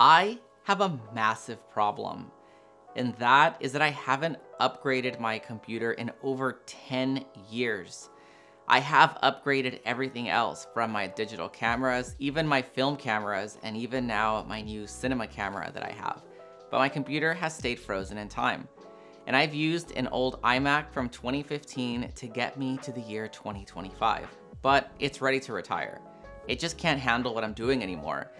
I have a massive problem, and that is that I haven't upgraded my computer in over 10 years. I have upgraded everything else from my digital cameras, even my film cameras, and even now my new cinema camera that I have. But my computer has stayed frozen in time. And I've used an old iMac from 2015 to get me to the year 2025. But it's ready to retire. It just can't handle what I'm doing anymore.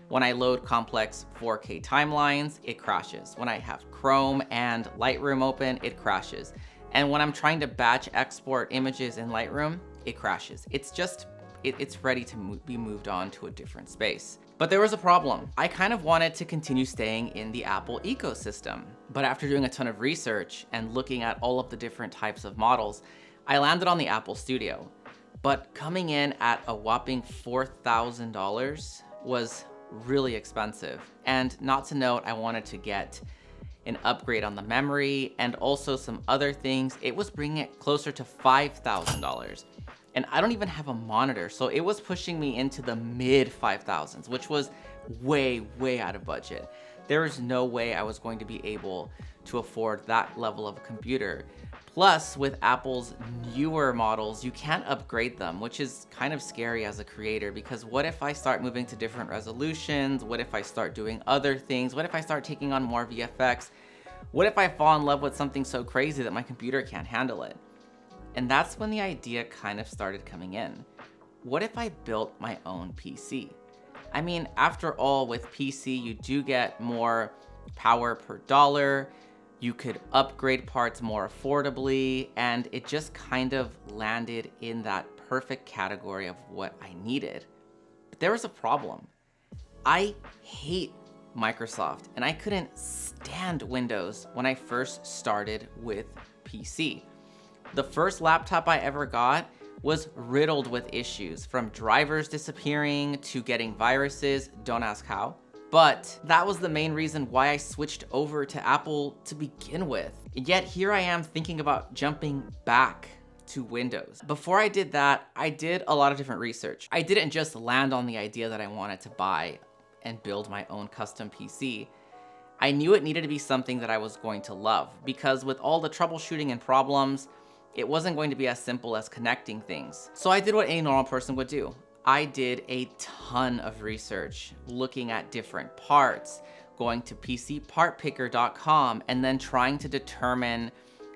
When I load complex 4K timelines, it crashes. When I have Chrome and Lightroom open, it crashes. And when I'm trying to batch export images in Lightroom, it crashes. It's ready to be moved on to a different space. But there was a problem. I kind of wanted to continue staying in the Apple ecosystem. But after doing a ton of research and looking at all of the different types of models, I landed on the Apple Studio. But coming in at a whopping $4,000 was really expensive. And not to note, I wanted to get an upgrade on the memory and also some other things. It was bringing it closer to $5,000. And I don't even have a monitor, so it was pushing me into the mid 5,000s, which was way, way out of budget. There was no way I was going to be able to afford that level of a computer. Plus, with Apple's newer models, you can't upgrade them, which is kind of scary as a creator, because what if I start moving to different resolutions? What if I start doing other things? What if I start taking on more VFX? What if I fall in love with something so crazy that my computer can't handle it? And that's when the idea kind of started coming in. What if I built my own PC? I mean, after all, with PC, you do get more power per dollar. You could upgrade parts more affordably, and it just kind of landed in that perfect category of what I needed. But there was a problem. I hate Microsoft, and I couldn't stand Windows when I first started with PC. The first laptop I ever got was riddled with issues, from drivers disappearing to getting viruses, don't ask how. But that was the main reason why I switched over to Apple to begin with. Yet here I am thinking about jumping back to Windows. Before I did that, I did a lot of different research. I didn't just land on the idea that I wanted to buy and build my own custom PC. I knew it needed to be something that I was going to love, because with all the troubleshooting and problems, it wasn't going to be as simple as connecting things. So I did what any normal person would do. I did a ton of research, looking at different parts, going to PCPartPicker.com, and then trying to determine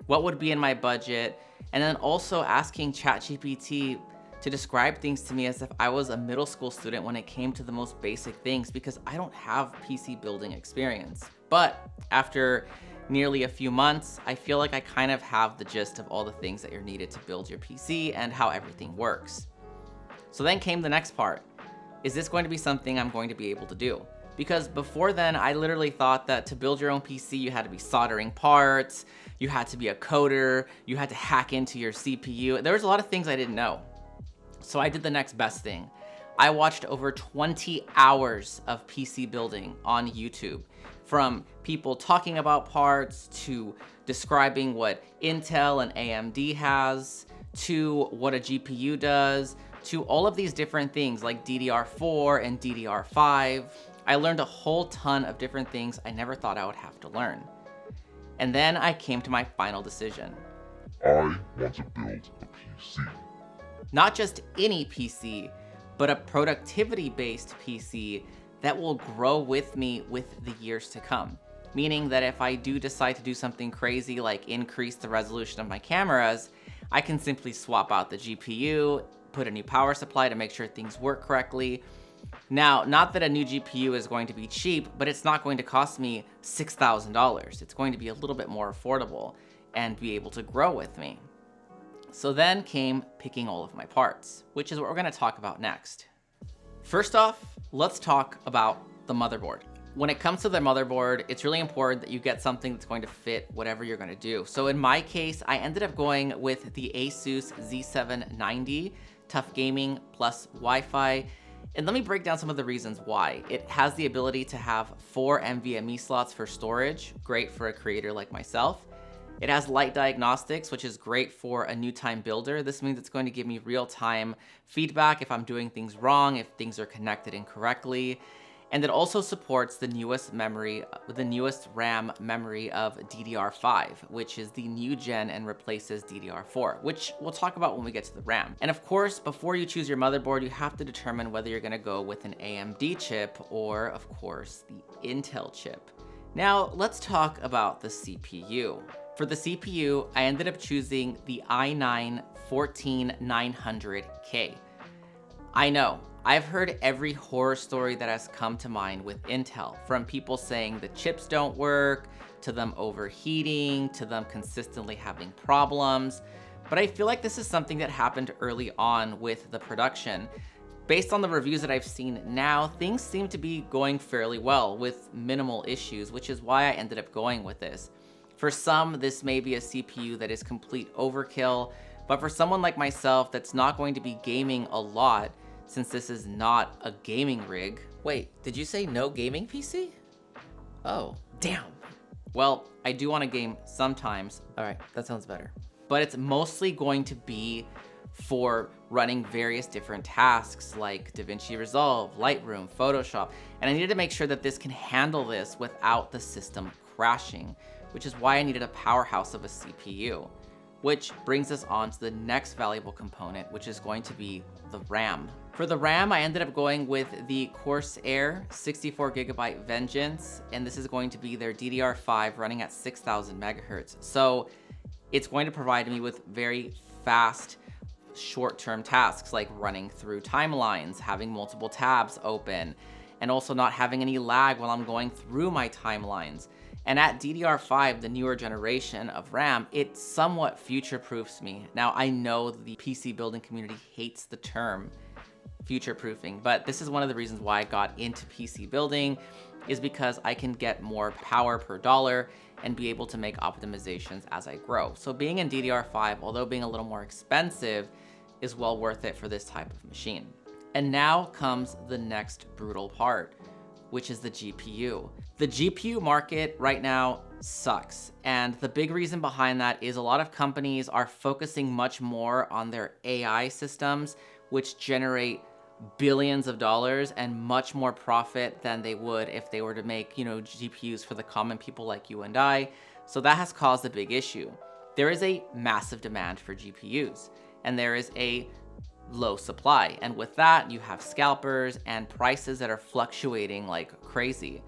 what would be in my budget, and then also asking ChatGPT to describe things to me as if I was a middle school student when it came to the most basic things, because I don't have PC building experience. But after nearly a few months, I feel like I kind of have the gist of all the things that are needed to build your PC and how everything works. So then came the next part. Is this going to be something I'm going to be able to do? Because before then, I literally thought that to build your own PC, you had to be soldering parts, you had to be a coder, you had to hack into your CPU. There was a lot of things I didn't know. So I did the next best thing. I watched over 20 hours of PC building on YouTube, from people talking about parts to describing what Intel and AMD has, to what a GPU does, to all of these different things like DDR4 and DDR5. I learned a whole ton of different things I never thought I would have to learn. And then I came to my final decision. I want to build a PC. Not just any PC, but a productivity-based PC that will grow with me with the years to come. Meaning that if I do decide to do something crazy like increase the resolution of my cameras, I can simply swap out the GPU, put a new power supply to make sure things work correctly. Now, not that a new GPU is going to be cheap, but it's not going to cost me $6,000. It's going to be a little bit more affordable and be able to grow with me. So then came picking all of my parts, which is what we're going to talk about next. First off, let's talk about the motherboard. When it comes to the motherboard, it's really important that you get something that's going to fit whatever you're going to do. So in my case, I ended up going with the ASUS Z790 Tough Gaming plus Wi-Fi. And let me break down some of the reasons why. It has the ability to have 4 NVMe slots for storage, great for a creator like myself. It has light diagnostics, which is great for a new time builder. This means it's going to give me real-time feedback if I'm doing things wrong, if things are connected incorrectly. And it also supports the newest RAM memory of DDR5, which is the new gen and replaces DDR4, which we'll talk about when we get to the RAM. And of course, before you choose your motherboard, you have to determine whether you're gonna go with an AMD chip or, of course, the Intel chip. Now, let's talk about the CPU. For the CPU, I ended up choosing the i9-14900K. I know, I've heard every horror story that has come to mind with Intel, from people saying the chips don't work, to them overheating, to them consistently having problems. But I feel like this is something that happened early on with the production. Based on the reviews that I've seen now, things seem to be going fairly well with minimal issues, which is why I ended up going with this. For some, this may be a CPU that is complete overkill, but for someone like myself that's not going to be gaming a lot, since this is not a gaming rig. Wait, did you say no gaming PC? Oh, damn. Well, I do want to game sometimes. All right, that sounds better. But it's mostly going to be for running various different tasks like DaVinci Resolve, Lightroom, Photoshop, and I needed to make sure that this can handle this without the system crashing, which is why I needed a powerhouse of a CPU. Which brings us on to the next valuable component, which is going to be the RAM. For the RAM, I ended up going with the Corsair 64GB Vengeance, and this is going to be their DDR5 running at 6000 megahertz. So it's going to provide me with very fast, short-term tasks like running through timelines, having multiple tabs open, and also not having any lag while I'm going through my timelines. And at DDR5, the newer generation of RAM, it somewhat future-proofs me. Now, I know the PC building community hates the term future-proofing, but this is one of the reasons why I got into PC building, is because I can get more power per dollar and be able to make optimizations as I grow. So being in DDR5, although being a little more expensive, is well worth it for this type of machine. And now comes the next brutal part, which is the GPU. The GPU market right now sucks. And the big reason behind that is a lot of companies are focusing much more on their AI systems, which generate billions of dollars and much more profit than they would if they were to make, GPUs for the common people like you and I. So that has caused a big issue. There is a massive demand for GPUs, and there is a low supply. And with that, you have scalpers and prices that are fluctuating like crazy.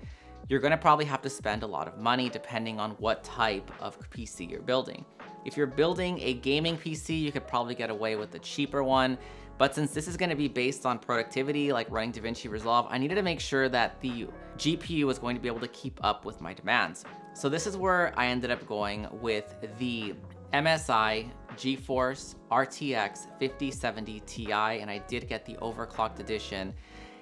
You're gonna probably have to spend a lot of money depending on what type of PC you're building. If you're building a gaming PC, you could probably get away with the cheaper one. But since this is gonna be based on productivity, like running DaVinci Resolve, I needed to make sure that the GPU was going to be able to keep up with my demands. So this is where I ended up going with the MSI GeForce RTX 5070 Ti, and I did get the overclocked edition.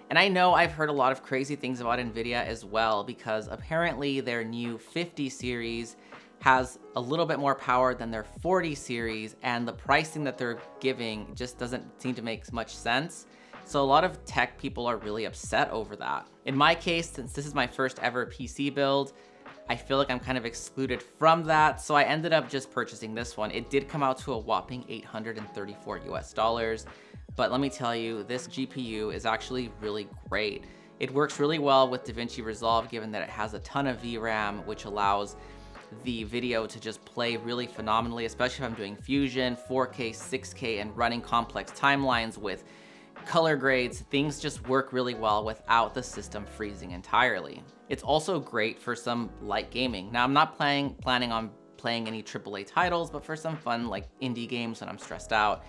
And I know I've heard a lot of crazy things about NVIDIA as well, because apparently their new 50 series has a little bit more power than their 40 series, and the pricing that they're giving just doesn't seem to make much sense. So a lot of tech people are really upset over that. In my case, since this is my first ever PC build, I feel like I'm kind of excluded from that, so I ended up just purchasing this one. It did come out to a whopping $834 US, but let me tell you, this GPU is actually really great. It works really well with DaVinci Resolve, given that it has a ton of VRAM, which allows the video to just play really phenomenally, especially if I'm doing Fusion, 4K, 6K, and running complex timelines with color grades. Things just work really well without the system freezing entirely. It's also great for some light gaming. Now, I'm not planning on playing any AAA titles, but for some fun like indie games when I'm stressed out,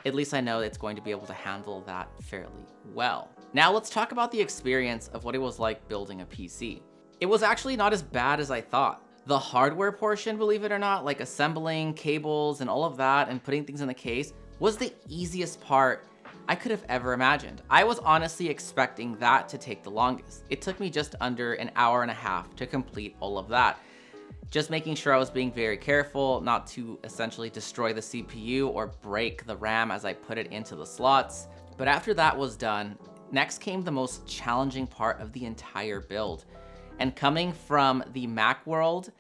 at least I know it's going to be able to handle that fairly well. Now let's talk about the experience of what it was like building a PC. It was actually not as bad as I thought. The hardware portion, believe it or not, like assembling cables and all of that and putting things in the case, was the easiest part I could have ever imagined. I was honestly expecting that to take the longest. It took me just under an hour and a half to complete all of that. Just making sure I was being very careful not to essentially destroy the CPU or break the RAM as I put it into the slots. But after that was done, next came the most challenging part of the entire build. And coming from the Mac world,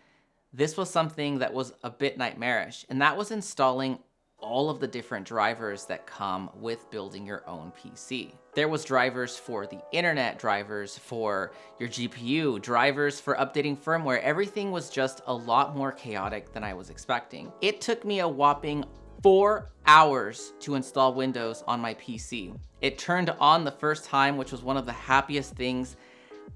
this was something that was a bit nightmarish, and that was installing all of the different drivers that come with building your own PC. There was drivers for the internet, drivers for your GPU, drivers for updating firmware. Everything was just a lot more chaotic than I was expecting. It took me a whopping 4 hours to install Windows on my PC. It turned on the first time, which was one of the happiest things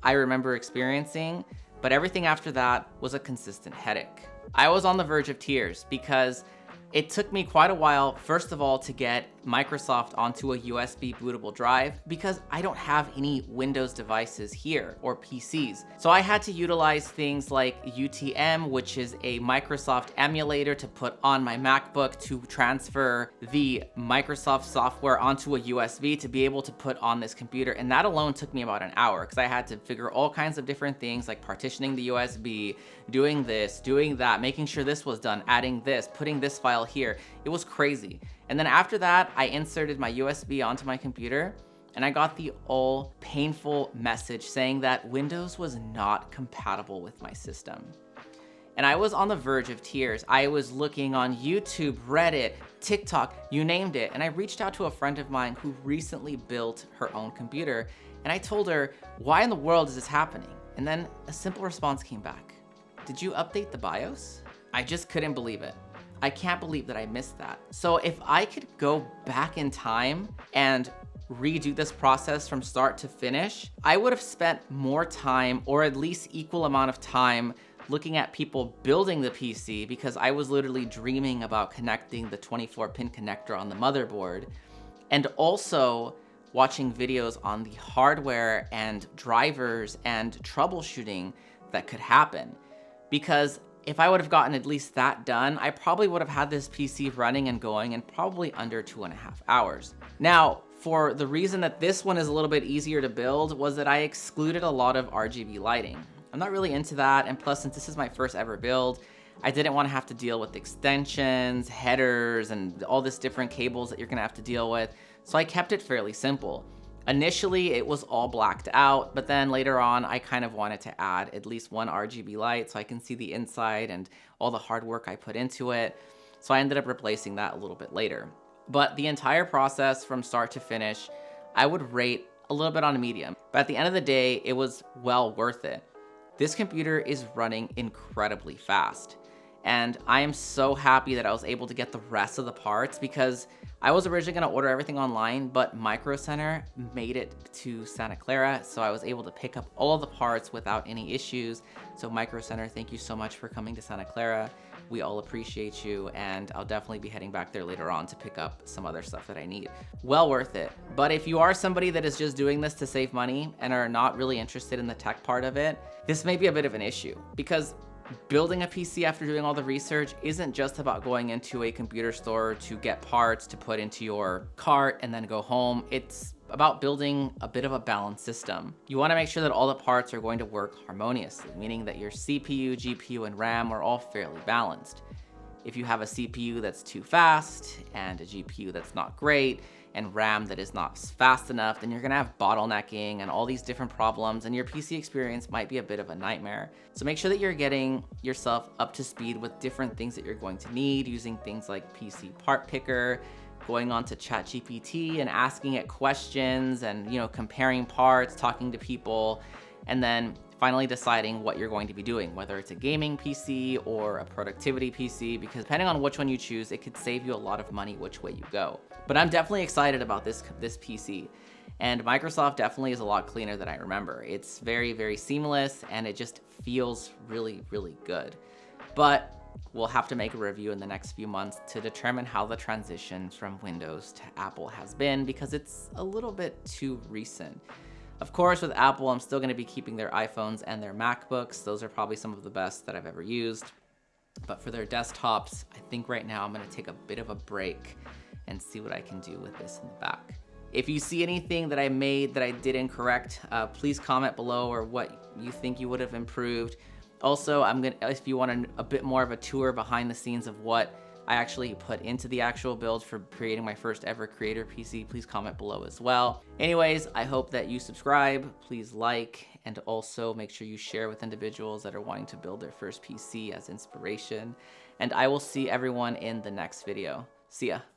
I remember experiencing, but everything after that was a consistent headache. I was on the verge of tears because it took me quite a while, first of all, to get Microsoft onto a USB bootable drive because I don't have any Windows devices here or PCs. So I had to utilize things like UTM, which is a Microsoft emulator to put on my MacBook to transfer the Microsoft software onto a USB to be able to put on this computer. And that alone took me about an hour because I had to figure all kinds of different things like partitioning the USB, doing this, doing that, making sure this was done, adding this, putting this file here. It was crazy. And then after that, I inserted my USB onto my computer and I got the all painful message saying that Windows was not compatible with my system. And I was on the verge of tears. I was looking on YouTube, Reddit, TikTok, you named it. And I reached out to a friend of mine who recently built her own computer. And I told her, why in the world is this happening? And then a simple response came back. Did you update the BIOS? I just couldn't believe it. I can't believe that I missed that. So if I could go back in time and redo this process from start to finish, I would have spent more time, or at least equal amount of time, looking at people building the PC because I was literally dreaming about connecting the 24-pin connector on the motherboard, and also watching videos on the hardware and drivers and troubleshooting that could happen. Because if I would have gotten at least that done, I probably would have had this PC running and going in probably under 2.5 hours. Now, for the reason that this one is a little bit easier to build was that I excluded a lot of RGB lighting. I'm not really into that, and plus, since this is my first ever build, I didn't want to have to deal with extensions, headers, and all this different cables that you're gonna have to deal with, so I kept it fairly simple. Initially, it was all blacked out, but then later on, I kind of wanted to add at least one RGB light so I can see the inside and all the hard work I put into it. So I ended up replacing that a little bit later. But the entire process from start to finish, I would rate a little bit on a medium. But at the end of the day, it was well worth it. This computer is running incredibly fast. And I am so happy that I was able to get the rest of the parts because I was originally gonna order everything online, but Micro Center made it to Santa Clara, so I was able to pick up all of the parts without any issues. So Micro Center, thank you so much for coming to Santa Clara. We all appreciate you, and I'll definitely be heading back there later on to pick up some other stuff that I need. Well worth it. But if you are somebody that is just doing this to save money and are not really interested in the tech part of it, this may be a bit of an issue because building a PC after doing all the research isn't just about going into a computer store to get parts to put into your cart and then go home. It's about building a bit of a balanced system. You want to make sure that all the parts are going to work harmoniously, meaning that your CPU, GPU, and RAM are all fairly balanced. If you have a CPU that's too fast and a GPU that's not great and RAM that is not fast enough, then you're gonna have bottlenecking and all these different problems, and your PC experience might be a bit of a nightmare. So make sure that you're getting yourself up to speed with different things that you're going to need, using things like PC Part Picker, going on to ChatGPT and asking it questions and, comparing parts, talking to people, and then finally deciding what you're going to be doing, whether it's a gaming PC or a productivity PC, because depending on which one you choose, it could save you a lot of money which way you go. But I'm definitely excited about this PC. And Microsoft definitely is a lot cleaner than I remember. It's very, very seamless, and it just feels really, really good. But we'll have to make a review in the next few months to determine how the transition from Windows to Apple has been, because it's a little bit too recent. Of course, with Apple, I'm still gonna be keeping their iPhones and their MacBooks. Those are probably some of the best that I've ever used. But for their desktops, I think right now I'm gonna take a bit of a break and see what I can do with this in the back. If you see anything that I made that I did incorrect, please comment below, or what you think you would have improved. Also, if you want a bit more of a tour behind the scenes of what I actually put into the actual build for creating my first ever creator PC, please comment below as well. Anyways, I hope that you subscribe, please like, and also make sure you share with individuals that are wanting to build their first PC as inspiration. And I will see everyone in the next video. See ya.